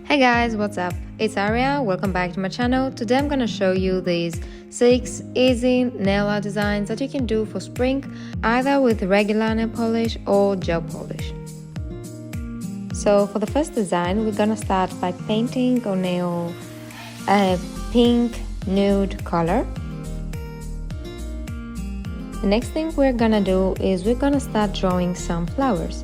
Hey guys, what's up? It's Aria, welcome back to my channel. Today I'm gonna show you these 6 easy nail art designs that you can do for spring, either with regular nail polish or gel polish. So for the first design, we're gonna start by painting our nail a pink nude color. The next thing we're gonna do is we're gonna start drawing some flowers.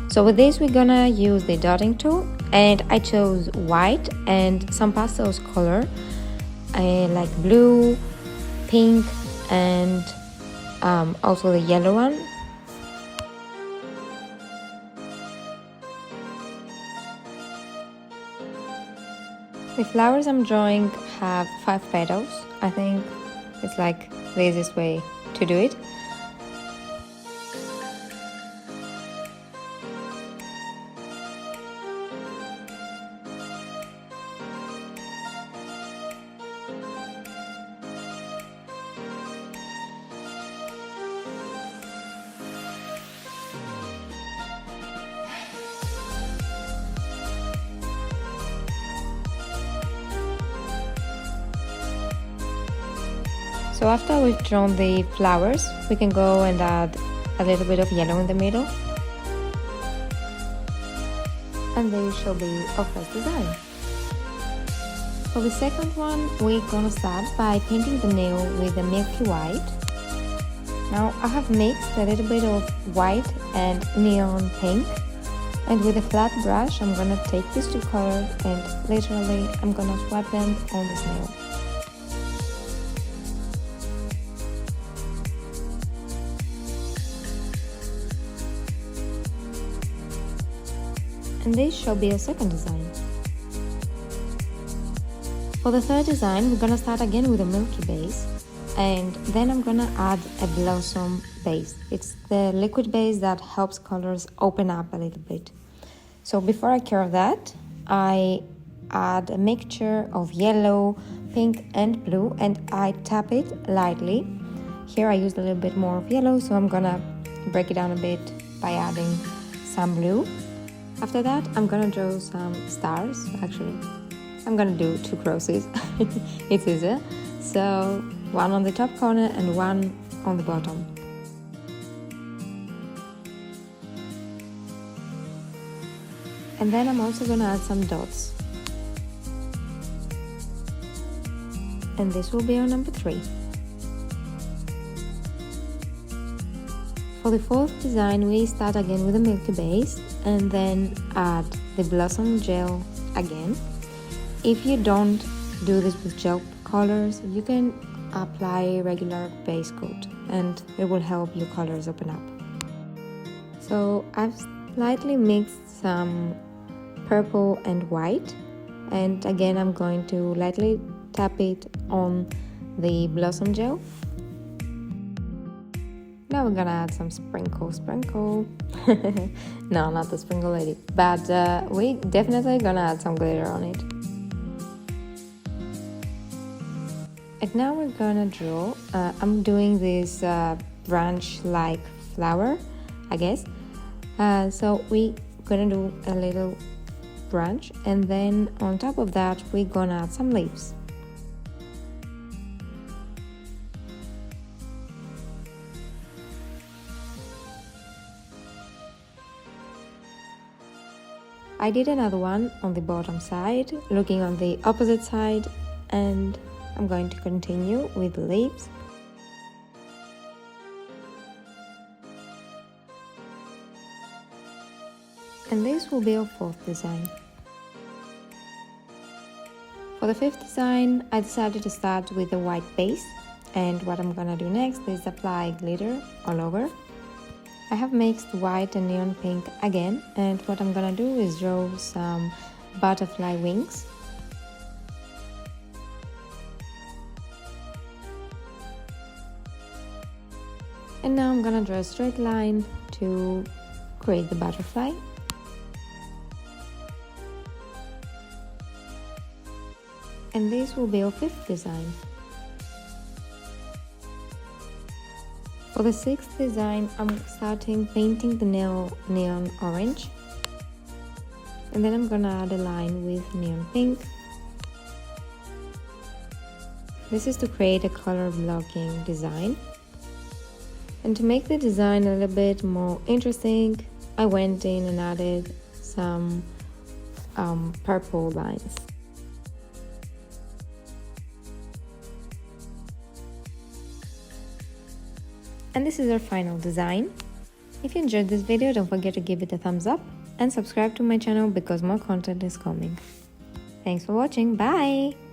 So with this, we're gonna use the dotting tool, and I chose white and some pastels color, like blue, pink, and also the yellow one. The flowers I'm drawing have 5 petals. I think it's like the easiest way to do it. So after we've drawn the flowers, we can go and add a little bit of yellow in the middle. And this shall be our first design. For the second one, we're gonna start by painting the nail with a milky white. Now I have mixed a little bit of white and neon pink. And with a flat brush, I'm gonna take these two colors and literally I'm gonna swap them on this nail. And this shall be a second design. For the third design, we're gonna start again with a milky base, and then I'm gonna add a blossom base. It's the liquid base that helps colors open up a little bit. So before I care of that, I add a mixture of yellow, pink and blue, and I tap it lightly. Here I used a little bit more of yellow, so I'm gonna break it down a bit by adding some blue. After that, I'm gonna draw some stars. Actually, I'm gonna do 2 crosses. It's easier. So, one on the top corner and one on the bottom. And then I'm also gonna add some dots. And this will be our number 3. For the fourth design, we start again with a milky base and then add the blossom gel again. If you don't do this with gel colors, you can apply regular base coat and it will help your colors open up. So I've slightly mixed some purple and white, and again I'm going to lightly tap it on the blossom gel. Now we're gonna add some sprinkle. No, not the sprinkle lady, but we definitely gonna add some glitter on it. And now we're gonna draw, I'm doing this branch-like flower, I guess. So we're gonna do a little branch, and then on top of that we're gonna add some leaves. I did another one on the bottom side, looking on the opposite side, and I'm going to continue with the leaves. And this will be our fourth design. For the fifth design, I decided to start with a white base, and what I'm gonna do next is apply glitter all over. I have mixed white and neon pink again, and what I'm gonna do is draw some butterfly wings. And now I'm gonna draw a straight line to create the butterfly. And this will be our fifth design. For the sixth design, I'm starting painting the nail neon orange. And then I'm gonna add a line with neon pink. This is to create a color blocking design. And to make the design a little bit more interesting, I went in and added some purple lines. And this is our final design. If you enjoyed this video, don't forget to give it a thumbs up and subscribe to my channel because more content is coming. Thanks for watching. Bye!